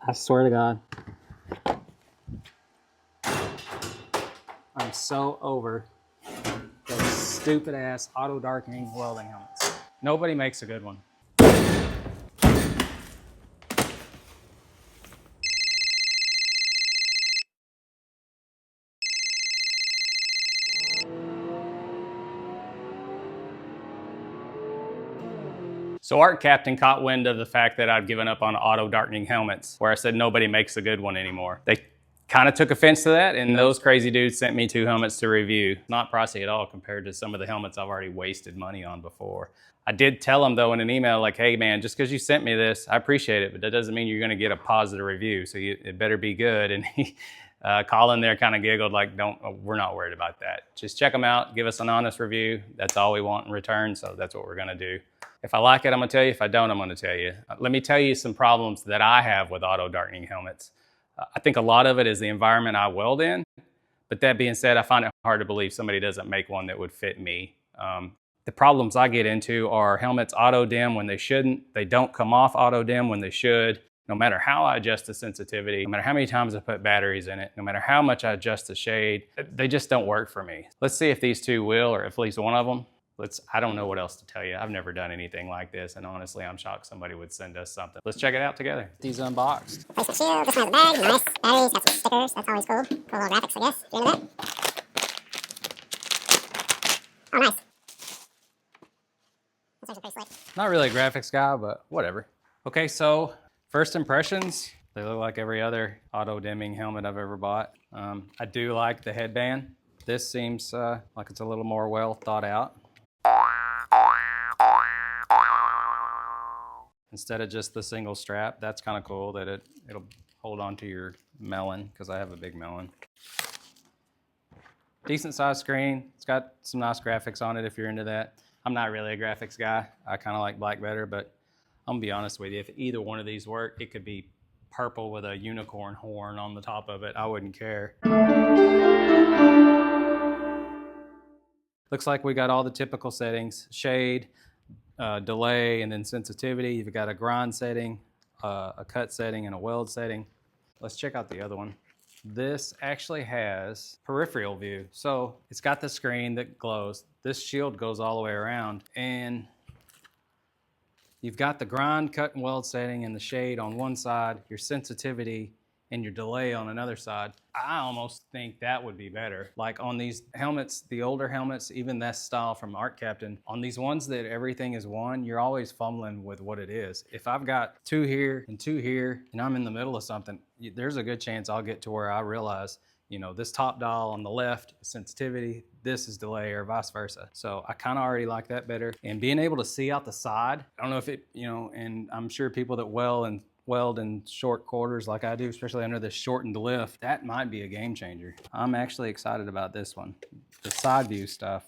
I swear to God. I'm so over those stupid ass auto darkening welding helmets. Nobody makes a good one. So ArcCaptain caught wind of the fact that I'd given up on auto darkening helmets, where I said nobody makes a good one anymore. They kind of took offense to that, and those crazy dudes sent me 2 helmets to review. Not pricey at all compared to some of the helmets I've already wasted money on before. I did tell them though in an email, like, hey man, just because you sent me this, I appreciate it, but that doesn't mean you're gonna get a positive review, so it better be good. And he, Colin there kind of giggled like, we're not worried about that. Just check them out, give us an honest review. That's all we want in return, so that's what we're gonna do. If I like it, I'm gonna tell you. If I don't, I'm gonna tell you. Let me tell you some problems that I have with auto darkening helmets. I think a lot of it is the environment I weld in. But that being said, I find it hard to believe somebody doesn't make one that would fit me. The problems I get into are helmets auto dim when they shouldn't. They don't come off auto dim when they should. No matter how I adjust the sensitivity, no matter how many times I put batteries in it, no matter how much I adjust the shade, they just don't work for me. Let's see if these two will, or if at least one of them. I don't know what else to tell you. I've never done anything like this, and honestly, I'm shocked somebody would send us something. Let's check it out together. These unboxed. Replacement shield, this one has a bag, nice. Batteries, got some stickers, that's always cool. Cool little graphics, I guess. You into that? Oh, nice. That's actually pretty slick. Not really a graphics guy, but whatever. Okay, so first impressions, they look like every other auto dimming helmet I've ever bought. I do like the headband. This seems like it's a little more well thought out. Instead of just the single strap, that's kind of cool that it'll hold on to your melon, because I have a big melon. Decent sized screen. It's got some nice graphics on it if you're into that. I'm not really a graphics guy. I kind of like black better, but I'm gonna be honest with you. If either one of these work, it could be purple with a unicorn horn on the top of it. I wouldn't care. Looks like we got all the typical settings: shade, delay, and then sensitivity. You've got a grind setting, a cut setting, and a weld setting. Let's check out the other one. This actually has peripheral view. So it's got the screen that glows. This shield goes all the way around, and you've got the grind, cut, and weld setting and the shade on one side, your sensitivity and your delay on another side. I almost think that would be better. Like on these helmets, the older helmets, even that style from ArcCaptain, on these ones that everything is one, you're always fumbling with what it is. If I've got 2 here and I'm in the middle of something, there's a good chance I'll get to where I realize, you know, this top dial on the left is sensitivity, this is delay, or vice versa. So I kind of already like that better. And being able to see out the side, I don't know if it, you know, and I'm sure people that weld in short quarters like I do, especially under this shortened lift, that might be a game changer. I'm actually excited about this one. The side view stuff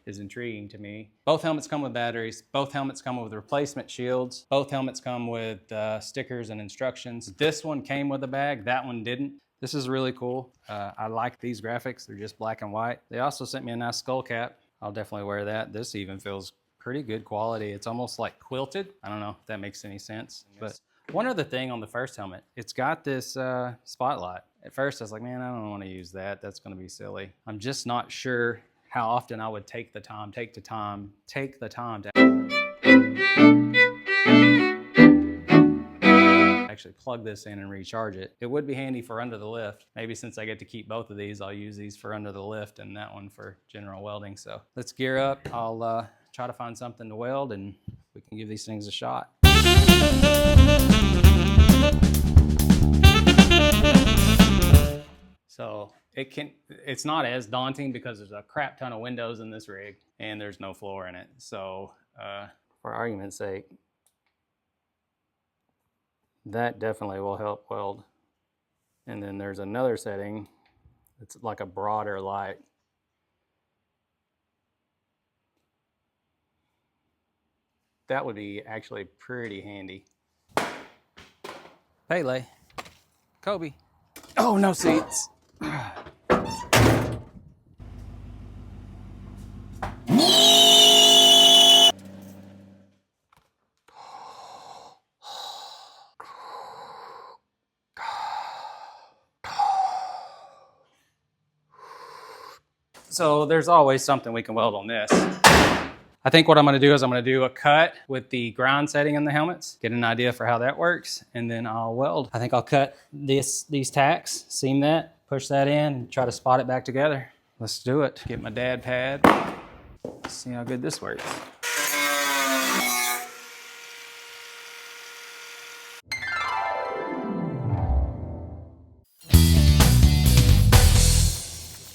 is intriguing to me. Both helmets come with batteries. Both helmets come with replacement shields. Both helmets come with stickers and instructions. This one came with a bag, that one didn't. This is really cool. I like these graphics. They're just black and white. They also sent me a nice skull cap. I'll definitely wear that. This even feels pretty good quality. It's almost like quilted. I don't know if that makes any sense, but one other thing on the first helmet, it's got this spotlight. At first I was like, man, I don't want to use that. That's going to be silly. I'm just not sure how often I would take the time to actually plug this in and recharge it. It would be handy for under the lift. Maybe since I get to keep both of these, I'll use these for under the lift and that one for general welding. So let's gear up. I'll try to find something to weld and we can give these things a shot. So it's not as daunting because there's a crap ton of windows in this rig and there's no floor in it. So for argument's sake, that definitely will help weld. And then there's another setting. It's like a broader light. That would be actually pretty handy. Pele, Kobe. Oh, no seats. So there's always something we can weld on this. I think what I'm gonna do is I'm gonna do a cut with the ground setting in the helmets, get an idea for how that works, and then I'll weld. I think I'll cut these tacks, seam that, push that in, and try to spot it back together. Let's do it. Get my dad pad. Let's see how good this works.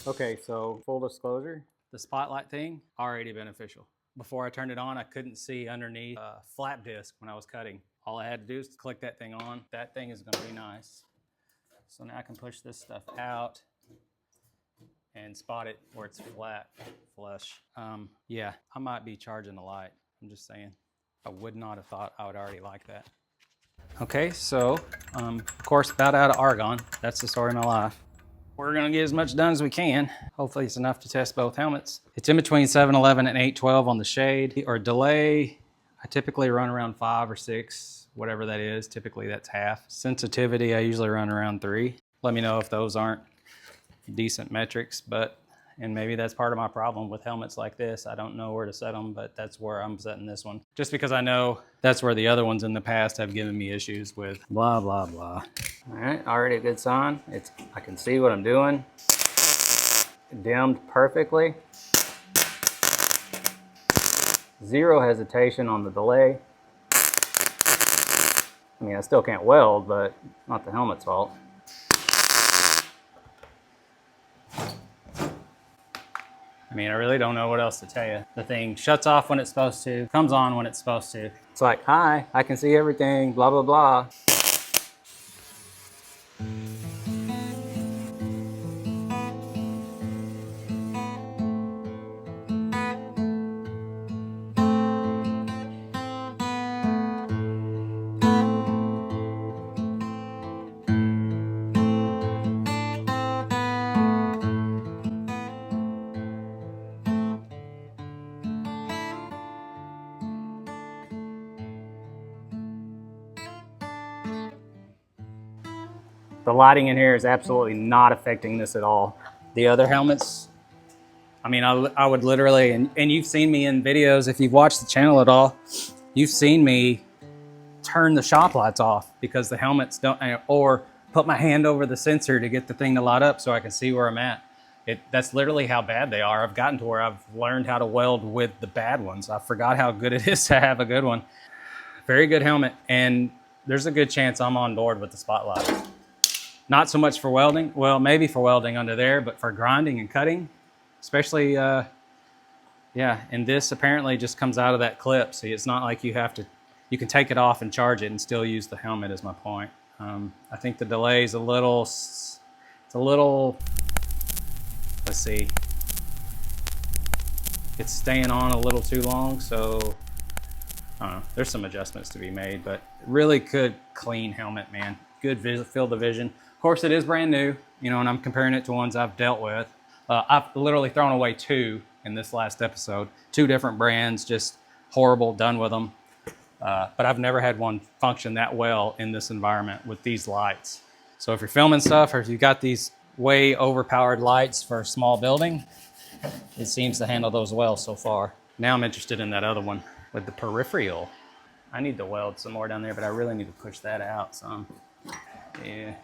Okay, so full disclosure, the spotlight thing, already beneficial. Before I turned it on, I couldn't see underneath a flap disc when I was cutting. All I had to do is click that thing on. That thing is gonna be nice. So now I can push this stuff out and spot it where it's flat, flush. Yeah, I might be charging the light. I'm just saying. I would not have thought I would already like that. Okay, so of course, about out of argon. That's the story of my life. We're gonna get as much done as we can. Hopefully it's enough to test both helmets. It's in between 711 and 812 on the shade. Or delay, I typically run around 5 or 6, whatever that is. Typically that's half. Sensitivity, I usually run around 3. Let me know if those aren't decent metrics, and maybe that's part of my problem with helmets like this. I don't know where to set them, but that's where I'm setting this one. Just because I know that's where the other ones in the past have given me issues with blah, blah, blah. All right, already a good sign. I can see what I'm doing. Dimmed perfectly. Zero hesitation on the delay. I mean, I still can't weld, but not the helmet's fault. I mean, I really don't know what else to tell you. The thing shuts off when it's supposed to, comes on when it's supposed to. It's like, hi, I can see everything, blah, blah, blah. The lighting in here is absolutely not affecting this at all. The other helmets, I mean, I would literally, and you've seen me in videos, if you've watched the channel at all, you've seen me turn the shop lights off because the helmets don't, or put my hand over the sensor to get the thing to light up so I can see where I'm at. That's literally how bad they are. I've gotten to where I've learned how to weld with the bad ones. I forgot how good it is to have a good one. Very good helmet, and there's a good chance I'm on board with the spotlight. Not so much for welding. Well, maybe for welding under there, but for grinding and cutting, especially, yeah. And this apparently just comes out of that clip. See, it's not like you can take it off and charge it and still use the helmet is my point. I think the delay is it's a little, let's see. It's staying on a little too long, so I don't know. There's some adjustments to be made, but really good, clean helmet, man. Good field of vision. Of course, it is brand new, and I'm comparing it to ones I've dealt with. I've literally thrown away 2 in this last episode. 2 different brands, just horrible, done with them. But I've never had one function that well in this environment with these lights. So if you're filming stuff, or if you've got these way overpowered lights for a small building, it seems to handle those well so far. Now I'm interested in that other one with the peripheral. I need to weld some more down there, but I really need to push that out some. Yeah.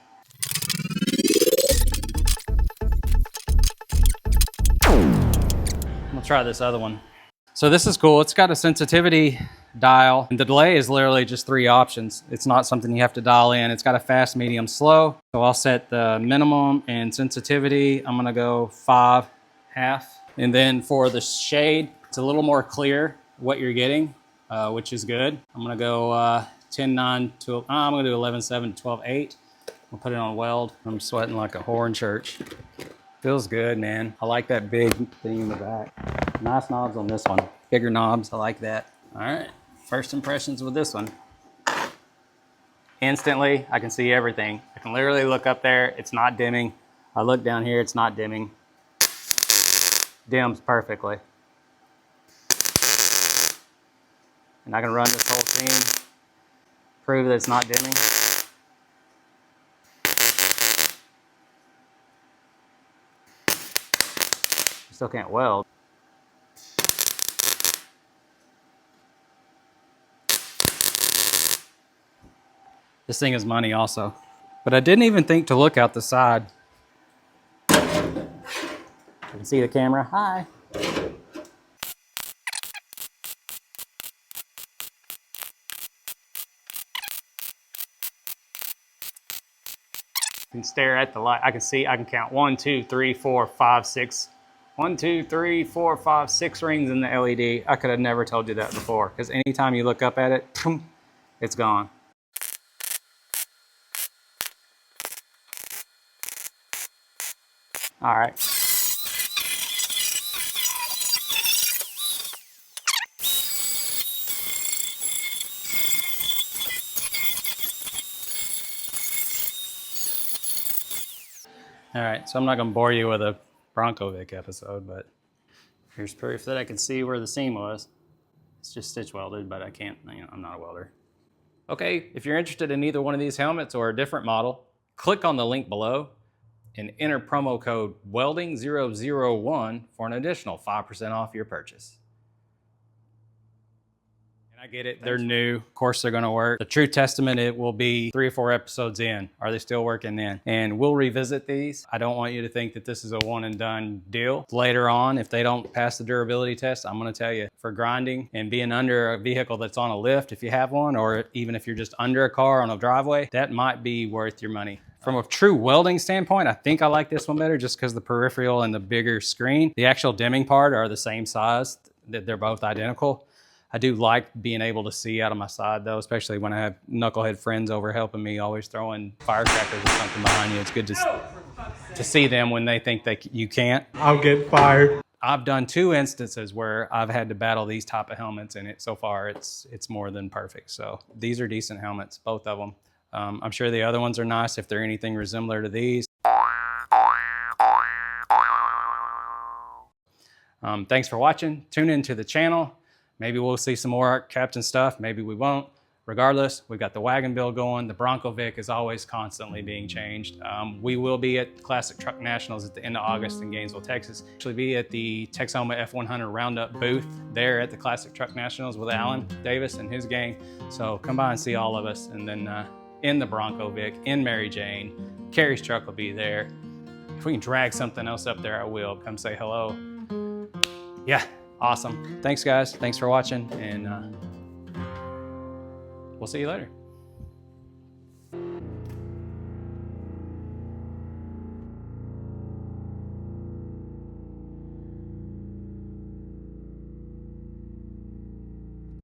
I'm gonna try this other one. So this is cool. It's got a sensitivity dial, and the delay is literally just 3 options. It's not something you have to dial in. It's got a fast, medium, slow. So I'll set the minimum and sensitivity. I'm gonna go 5, half. And then for the shade, it's a little more clear what you're getting, which is good. I'm gonna go 10-9 to, I'm gonna do 11-7, 12-8. I'll put it on weld. I'm sweating like a whore in church. Feels good, man. I like that big thing in the back. Nice knobs on this one. Bigger knobs, I like that. All right, first impressions with this one. Instantly, I can see everything. I can literally look up there, it's not dimming. I look down here, it's not dimming. Dims perfectly. And I can run this whole scene, prove that it's not dimming. Still can't weld. This thing is money also. But I didn't even think to look out the side. You can see the camera. Hi. You can stare at the light. I can count 1, 2, 3, 4, 5, 6. 1, 2, 3, 4, 5, 6 rings in the LED. I could have never told you that before, because anytime you look up at it, it's gone. All right. All right, so I'm not gonna bore you with a Bronco Vic episode, but here's proof that I can see where the seam was. It's just stitch welded, but I can't, I'm not a welder. Okay, if you're interested in either one of these helmets or a different model, click on the link below and enter promo code welding001 for an additional 5% off your purchase. And I get it, they're new. Of course they're gonna work. The true testament, it will be 3 or 4 episodes in. Are they still working then? And we'll revisit these. I don't want you to think that this is a one and done deal. Later on, if they don't pass the durability test, I'm gonna tell you, for grinding and being under a vehicle that's on a lift, if you have one, or even if you're just under a car on a driveway, that might be worth your money. From a true welding standpoint, I think I like this one better just because the peripheral and the bigger screen. The actual dimming part are the same size, they're both identical. I do like being able to see out of my side though, especially when I have knucklehead friends over helping me, always throwing firecrackers or something behind you. It's good to see them when they think you can't. I'll get fired. I've done 2 instances where I've had to battle these type of helmets, and so far it's more than perfect. So these are decent helmets, both of them. I'm sure the other ones are nice if they're anything similar to these. Thanks for watching. Tune into the channel. Maybe we'll see some more ArcCaptain stuff. Maybe we won't. Regardless, we've got the wagon build going. The Bronco Vic is always constantly being changed. We will be at Classic Truck Nationals at the end of August in Gainesville, Texas. Actually be at the Texoma F100 Roundup booth there at the Classic Truck Nationals with Alan Davis and his gang. So come by and see all of us. And then in the Bronco Vic, in Mary Jane, Carrie's truck will be there. If we can drag something else up there, I will. Come say hello. Yeah. Awesome. Thanks, guys. Thanks for watching, and we'll see you later.